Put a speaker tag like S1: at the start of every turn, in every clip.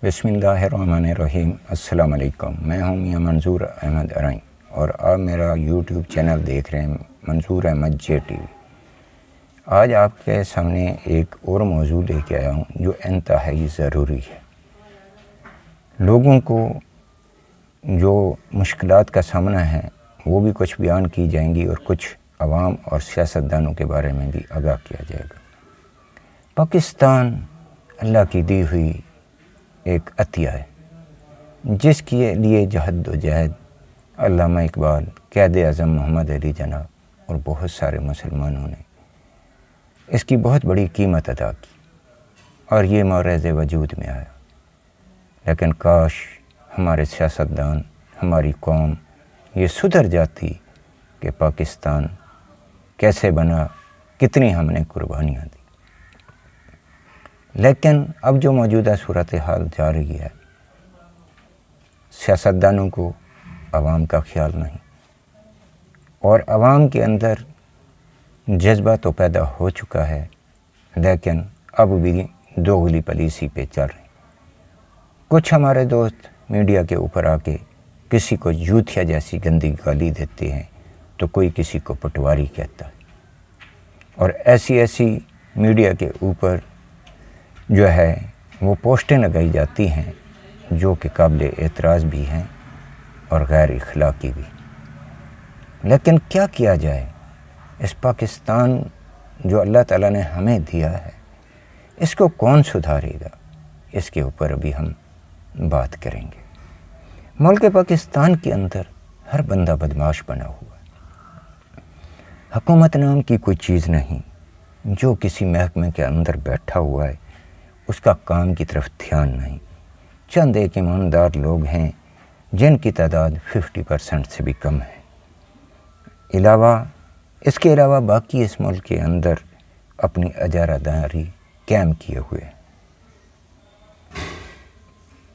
S1: بسم اللہ الرحمن الرحیم۔ السلام علیکم، میں ہوں میاں منظور احمد ارائیں اور آپ میرا یوٹیوب چینل دیکھ رہے ہیں منظور احمد جے ٹی وی۔ آج آپ کے سامنے ایک اور موضوع لے کے آیا ہوں جو انتہائی ضروری ہے۔ لوگوں کو جو مشکلات کا سامنا ہے وہ بھی کچھ بیان کی جائیں گی اور کچھ عوام اور سیاستدانوں کے بارے میں بھی آگاہ کیا جائے گا۔ پاکستان اللہ کی دی ہوئی ایک عطیہ ہے جس کے لیے جہد و جہد علامہ اقبال، قائد اعظم محمد علی جناح اور بہت سارے مسلمانوں نے اس کی بہت بڑی قیمت ادا کی اور یہ مورز وجود میں آیا۔ لیکن کاش ہمارے سیاستدان، ہماری قوم یہ سدھر جاتی کہ پاکستان کیسے بنا، کتنی ہم نے قربانیاں دی۔ لیکن اب جو موجودہ صورتحال جا رہی ہے، سیاستدانوں کو عوام کا خیال نہیں اور عوام کے اندر جذبہ تو پیدا ہو چکا ہے، لیکن اب بھی دوغلی پالیسی پہ چل رہے ہیں۔ کچھ ہمارے دوست میڈیا کے اوپر آ کے کسی کو یوتھیا جیسی گندی گالی دیتے ہیں تو کوئی کسی کو پٹواری کہتا ہے، اور ایسی میڈیا کے اوپر جو ہے وہ پوسٹیں لگائی جاتی ہیں جو کہ قابل اعتراض بھی ہیں اور غیر اخلاقی بھی۔ لیکن کیا جائے، اس پاکستان جو اللہ تعالیٰ نے ہمیں دیا ہے اس کو کون سدھارے گا، اس کے اوپر ابھی ہم بات کریں گے۔ ملک پاکستان کے اندر ہر بندہ بدمعاش بنا ہوا ہے۔ حکومت نام کی کوئی چیز نہیں، جو کسی محکمے کے اندر بیٹھا ہوا ہے اس کا کام کی طرف دھیان نہیں۔ چند ایک ایماندار لوگ ہیں جن کی تعداد 50% سے بھی کم ہے۔ اس کے علاوہ باقی اس ملک کے اندر اپنی اجارہ داری قائم کیے ہوئے ہیں۔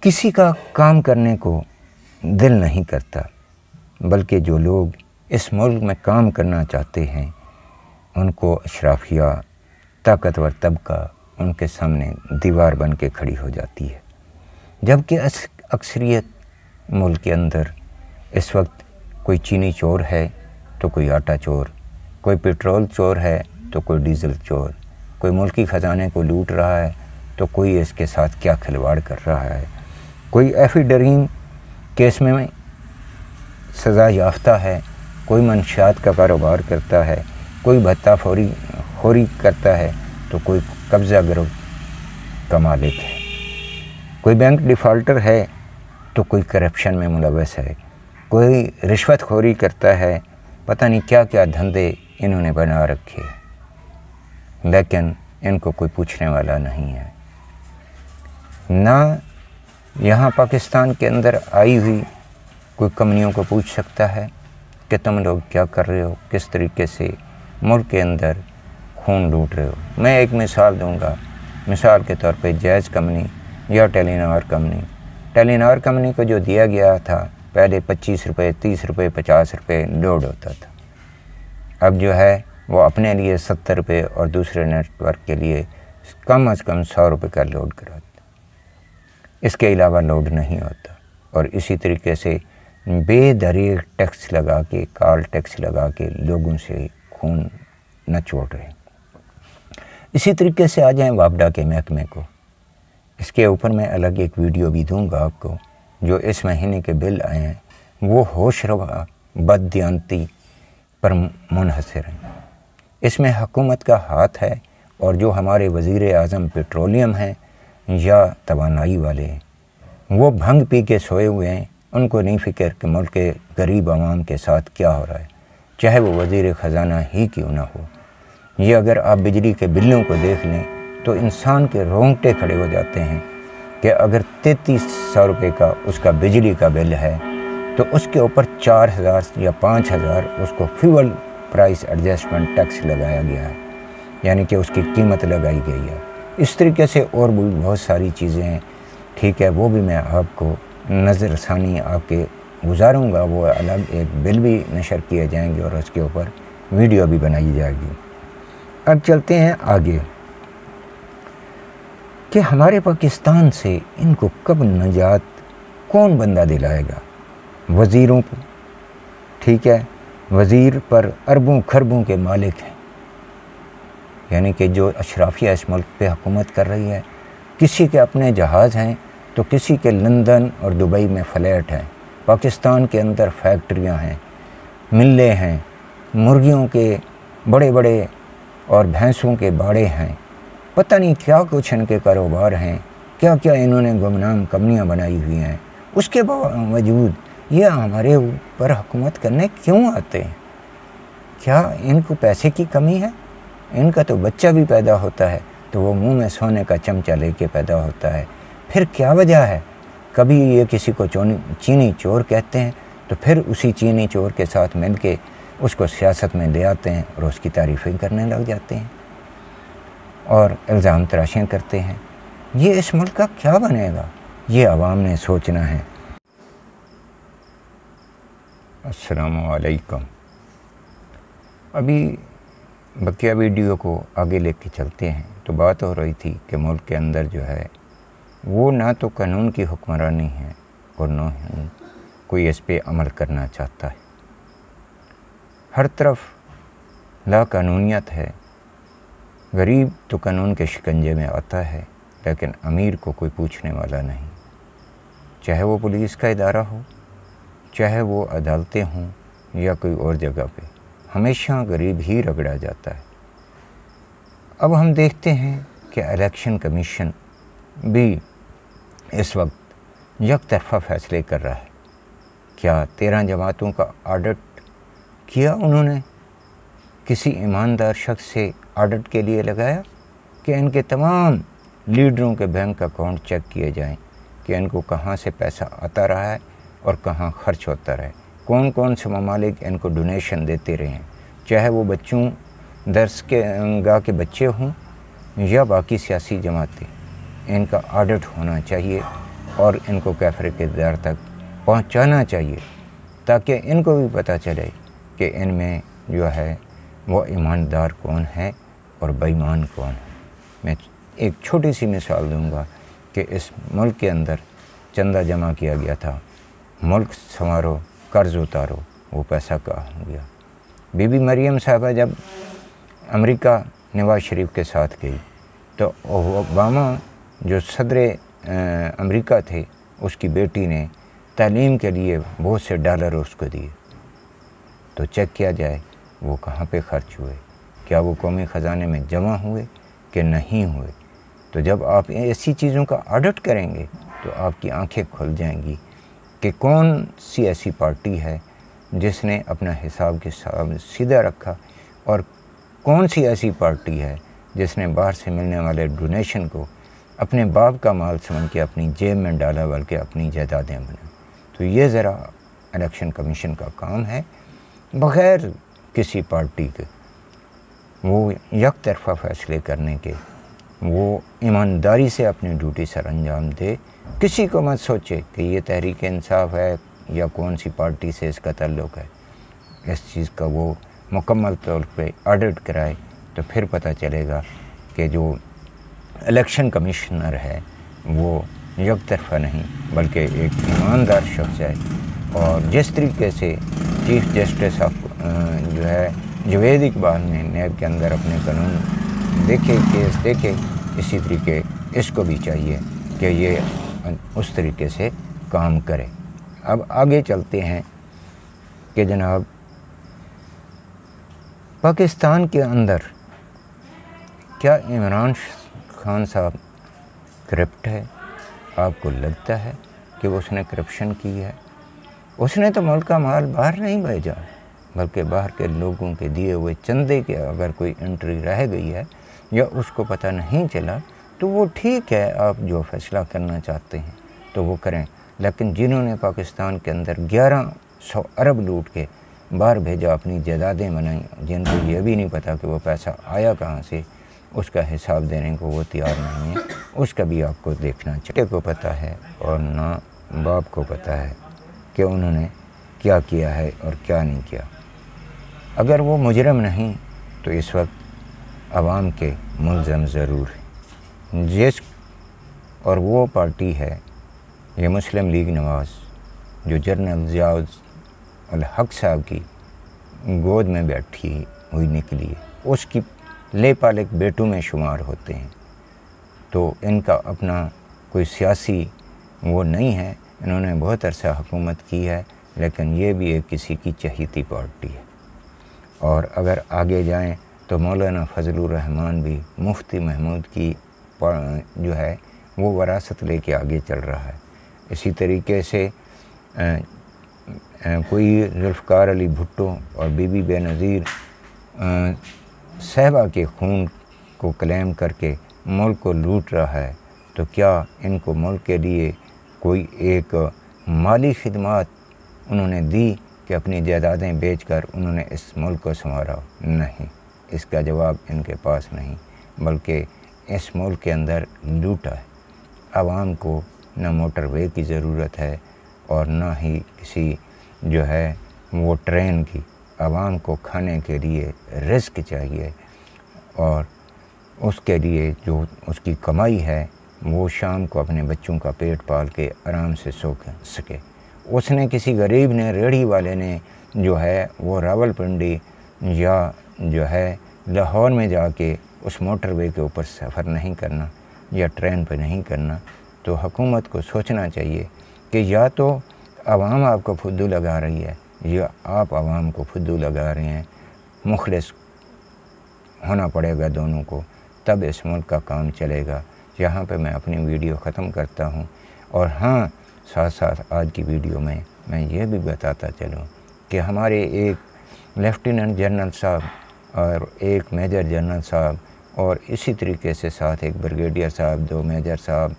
S1: کسی کا کام کرنے کو دل نہیں کرتا، بلکہ جو لوگ اس ملک میں کام کرنا چاہتے ہیں ان کو اشرافیہ، طاقتور طبقہ ان کے سامنے دیوار بن کے کھڑی ہو جاتی ہے۔ جبکہ اکثریت ملک کے اندر اس وقت کوئی چینی چور ہے تو کوئی آٹا چور، کوئی پیٹرول چور ہے تو کوئی ڈیزل چور، کوئی ملکی خزانے کو لوٹ رہا ہے تو کوئی اس کے ساتھ کیا کھلواڑ کر رہا ہے، کوئی ایفیڈرین کیس میں سزا یافتہ ہے، کوئی منشیات کا کاروبار کرتا ہے، کوئی بھتہ خوری کرتا ہے تو کوئی قبضہ گرو کا مالک ہے، کوئی بینک ڈیفالٹر ہے تو کوئی کرپشن میں ملوث ہے، کوئی رشوت خوری کرتا ہے، پتہ نہیں کیا دھندے انہوں نے بنا رکھے، لیکن ان کو کوئی پوچھنے والا نہیں ہے۔ نہ یہاں پاکستان کے اندر آئی ہوئی کوئی کمپنیوں کو پوچھ سکتا ہے کہ تم لوگ کیا کر رہے ہو، کس طریقے سے ملک کے اندر خون لوٹ رہے ہو۔ میں ایک مثال دوں گا، مثال کے طور پہ جیز کمپنی یا ٹیلی نار کمپنی کو جو دیا گیا تھا پہلے 25 روپے، 30 روپے، 50 روپے لوڈ ہوتا تھا، اب جو ہے وہ اپنے لیے 70 روپے اور دوسرے نیٹ ورک کے لیے کم از کم 100 روپے کا لوڈ کراتا، اس کے علاوہ لوڈ نہیں ہوتا۔ اور اسی طریقے سے بے دریغ ٹیکس لگا کے، کال ٹیکس لگا کے لوگوں سے خون نہ چھوڑ رہے ہیں۔ اسی طریقے سے آ جائیں وابڈا کے محکمے کو، اس کے اوپر میں الگ ایک ویڈیو بھی دوں گا آپ کو۔ جو اس مہینے کے بل آئے ہیں وہ ہوش روا بددیانتی پر منحصر ہیں۔ اس میں حکومت کا ہاتھ ہے، اور جو ہمارے وزیر اعظم پیٹرولیم ہیں یا توانائی والے ہیں وہ بھنگ پی کے سوئے ہوئے ہیں، ان کو نہیں فکر کہ ملک کے غریب عوام کے ساتھ کیا ہو رہا ہے، چاہے وہ وزیر خزانہ ہی کیوں نہ ہو۔ یہ اگر آپ بجلی کے بلوں کو دیکھ لیں تو انسان کے رونگٹے کھڑے ہو جاتے ہیں کہ اگر 3300 روپے کا اس کا بجلی کا بل ہے تو اس کے اوپر 4000 یا 5000 اس کو فیول پرائس ایڈجسٹمنٹ ٹیکس لگایا گیا ہے، یعنی کہ اس کی قیمت لگائی گئی ہے۔ اس طریقے سے اور بھی بہت ساری چیزیں ہیں، ٹھیک ہے، وہ بھی میں آپ کو نظر ثانی آپ کے گزاروں گا، وہ الگ ایک بل بھی نشر کیے جائیں گے اور اس کے اوپر ویڈیو بھی بنائی جائے گی۔ اب چلتے ہیں آگے۔ کہ ہمارے پاکستان سے ان کو کب نجات کون بندہ دلائے گا؟ وزیروں کو، ٹھیک ہے، وزیر پر اربوں خربوں کے مالک ہیں، یعنی کہ جو اشرافیہ اس ملک پہ حکومت کر رہی ہے، کسی کے اپنے جہاز ہیں تو کسی کے لندن اور دبئی میں فلیٹ ہیں، پاکستان کے اندر فیکٹریاں ہیں، ملیں ہیں، مرغیوں کے بڑے بڑے اور بھینسوں کے باڑے ہیں، پتہ نہیں کیا کچھ ان کے کاروبار ہیں، کیا کیا انہوں نے گمنام کمپنیاں بنائی ہوئی ہیں۔ اس کے باوجود یہ ہمارے اوپر حکومت کرنے کیوں آتے ہیں؟ کیا ان کو پیسے کی کمی ہے؟ ان کا تو بچہ بھی پیدا ہوتا ہے تو وہ منہ میں سونے کا چمچہ لے کے پیدا ہوتا ہے، پھر کیا وجہ ہے؟ کبھی یہ کسی کو چینی چور کہتے ہیں تو پھر اسی چینی چور کے ساتھ مل کے اس کو سیاست میں لے آتے ہیں اور اس کی تعریفیں کرنے لگ جاتے ہیں اور الزام تراشیاں کرتے ہیں۔ یہ اس ملک کا کیا بنے گا؟ یہ عوام نے سوچنا ہے۔ السلام علیکم۔ ابھی بقیہ ویڈیو کو آگے لے کے چلتے ہیں تو بات ہو رہی تھی کہ ملک کے اندر جو ہے وہ نہ تو قانون کی حکمرانی ہے اور نہ ہی کوئی اس پہ عمل کرنا چاہتا ہے۔ ہر طرف لا قانونیت ہے، غریب تو قانون کے شکنجے میں آتا ہے لیکن امیر کو کوئی پوچھنے والا نہیں، چاہے وہ پولیس کا ادارہ ہو، چاہے وہ عدالتیں ہوں یا کوئی اور جگہ پہ، ہمیشہ غریب ہی رگڑا جاتا ہے۔ اب ہم دیکھتے ہیں کہ الیکشن کمیشن بھی اس وقت یک طرفہ فیصلے کر رہا ہے۔ کیا 13 جماعتوں کا آڈٹ کیا انہوں نے؟ کسی ایماندار شخص سے آڈٹ کے لیے لگایا کہ ان کے تمام لیڈروں کے بینک اکاؤنٹ چیک کیے جائیں کہ ان کو کہاں سے پیسہ آتا رہا ہے اور کہاں خرچ ہوتا رہا ہے، کون کون سے ممالک ان کو ڈونیشن دیتے رہے ہیں، چاہے وہ بچوں درس کے گاہ کے بچے ہوں یا باقی سیاسی جماعتیں، ان کا آڈٹ ہونا چاہیے اور ان کو کیفر کردار تک پہنچانا چاہیے تاکہ ان کو بھی پتہ چلے کہ ان میں جو ہے وہ ایماندار کون ہے اور بے ایمان کون ہے۔ میں ایک چھوٹی سی مثال دوں گا کہ اس ملک کے اندر چندہ جمع کیا گیا تھا، ملک سنوارو قرض اتارو، وہ پیسہ کہاں ہو گیا؟ بی بی مریم صاحبہ جب امریکہ نواز شریف کے ساتھ گئی تو اوباما جو صدر امریکہ تھے، اس کی بیٹی نے تعلیم کے لیے بہت سے ڈالر اس کو دیے، تو چیک کیا جائے وہ کہاں پہ خرچ ہوئے، کیا وہ قومی خزانے میں جمع ہوئے کہ نہیں ہوئے؟ تو جب آپ ایسی چیزوں کا آڈٹ کریں گے تو آپ کی آنکھیں کھل جائیں گی کہ کون سی ایسی پارٹی ہے جس نے اپنا حساب سیدھا رکھا اور کون سی ایسی پارٹی ہے جس نے باہر سے ملنے والے ڈونیشن کو اپنے باپ کا مال سمجھ کے اپنی جیب میں ڈالا بلکہ اپنی جائیدادیں بنائیں۔ تو یہ ذرا الیکشن کمیشن کا کام ہے، بغیر کسی پارٹی کے وہ یک طرفہ فیصلے کرنے کے، وہ ایمانداری سے اپنی ڈیوٹی سر انجام دے، کسی کو مت سوچے کہ یہ تحریک انصاف ہے یا کون سی پارٹی سے اس کا تعلق ہے۔ اس چیز کا وہ مکمل طور پہ آڈٹ کرائے تو پھر پتہ چلے گا کہ جو الیکشن کمشنر ہے وہ یک طرفہ نہیں بلکہ ایک ایماندار شخص ہے، اور جس طریقے سے چیف جسٹس آف جو ہے جوید اقبال نے نیب کے اندر اپنے قانون دیکھے، کیس دیکھے، اسی طریقے اس کو بھی چاہیے کہ یہ اس طریقے سے کام کرے۔ اب آگے چلتے ہیں کہ جناب پاکستان کے اندر کیا عمران خان صاحب کرپٹ ہے؟ آپ کو لگتا ہے کہ اس نے کرپشن کی ہے؟ اس نے تو ملک کا مال باہر نہیں بھیجا بلکہ باہر کے لوگوں کے دیے ہوئے چندے کے اگر کوئی انٹری رہ گئی ہے یا اس کو پتہ نہیں چلا تو وہ ٹھیک ہے، آپ جو فیصلہ کرنا چاہتے ہیں تو وہ کریں، لیکن جنہوں نے پاکستان کے اندر 1100 ارب لوٹ کے باہر بھیجا، اپنی جائیدادیں بنائیں، جن کو یہ بھی نہیں پتہ کہ وہ پیسہ آیا کہاں سے، اس کا حساب دینے کو وہ تیار نہیں ہے، اس کا بھی آپ کو دیکھنا چاہیے۔ کو پتہ ہے اور نہ باپ کو پتہ ہے کہ انہوں نے کیا کیا ہے اور کیا نہیں کیا۔ اگر وہ مجرم نہیں تو اس وقت عوام کے ملزم ضرور ہیں۔ جس اور وہ پارٹی ہے یہ مسلم لیگ نواز، جو جنرل ضیاء الحق صاحب کی گود میں بیٹھی ہوئی نکلی ہے، اس کی لے پالک بیٹوں میں شمار ہوتے ہیں۔ تو ان کا اپنا کوئی سیاسی وہ نہیں ہے، انہوں نے بہت عرصہ حکومت کی ہے، لیکن یہ بھی ایک کسی کی چہیتی پارٹی ہے۔ اور اگر آگے جائیں تو مولانا فضل الرحمان بھی مفتی محمود کی جو ہے وہ وراثت لے کے آگے چل رہا ہے۔ اسی طریقے سے کوئی ذوالفقار علی بھٹو اور بی بی بے نظیر صاحبہ کے خون کو کلیم کر کے ملک کو لوٹ رہا ہے، تو کیا ان کو ملک کے لیے کوئی ایک مالی خدمات انہوں نے دی کہ اپنی جائیدادیں بیچ کر انہوں نے اس ملک کو سنوارا؟ نہیں، اس کا جواب ان کے پاس نہیں، بلکہ اس ملک کے اندر لوٹا ہے۔ عوام کو نہ موٹر وے کی ضرورت ہے اور نہ ہی کسی جو ہے وہ ٹرین کی۔ عوام کو کھانے کے لیے رزق چاہیے، اور اس کے لیے جو اس کی کمائی ہے وہ شام کو اپنے بچوں کا پیٹ پال کے آرام سے سو سکے۔ اس نے کسی غریب نے، ریڑھی والے نے جو ہے وہ راول پنڈی یا جو ہے لاہور میں جا کے اس موٹر وے کے اوپر سفر نہیں کرنا یا ٹرین پہ نہیں کرنا۔ تو حکومت کو سوچنا چاہیے کہ یا تو عوام آپ کو فدو لگا رہی ہے یا آپ عوام کو فدو لگا رہے ہیں۔ مخلص ہونا پڑے گا دونوں کو، تب اس ملک کا کام چلے گا۔ یہاں پہ میں اپنی ویڈیو ختم کرتا ہوں، اور ہاں ساتھ ساتھ آج کی ویڈیو میں یہ بھی بتاتا چلوں کہ ہمارے ایک لیفٹیننٹ جنرل صاحب اور ایک میجر جنرل صاحب، اور اسی طریقے سے ساتھ ایک بریگیڈیئر صاحب، 2 میجر صاحب،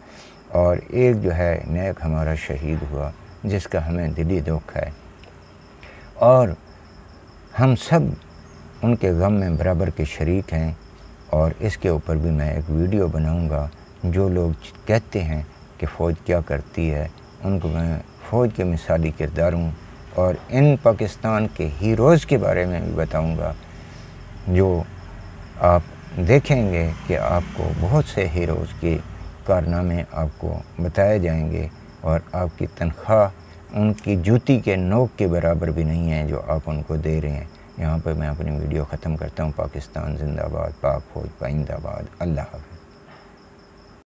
S1: اور ایک جو ہے نیک ہمارا شہید ہوا، جس کا ہمیں دلی دکھ ہے، اور ہم سب ان کے غم میں برابر کے شریک ہیں۔ اور اس کے اوپر بھی میں ایک ویڈیو بناؤں گا۔ جو لوگ کہتے ہیں کہ فوج کیا کرتی ہے، ان کو میں فوج کے مثالی کرداروں اور ان پاکستان کے ہیروز کے بارے میں بھی بتاؤں گا، جو آپ دیکھیں گے کہ آپ کو بہت سے ہیروز کے کارنامے آپ کو بتائے جائیں گے، اور آپ کی تنخواہ ان کی جوتی کے نوک کے برابر بھی نہیں ہے جو آپ ان کو دے رہے ہیں۔ یہاں پہ میں اپنی ویڈیو ختم کرتا ہوں۔ پاکستان زندہ باد، پاک فوج پائندہ باد۔ اللہ حافظ۔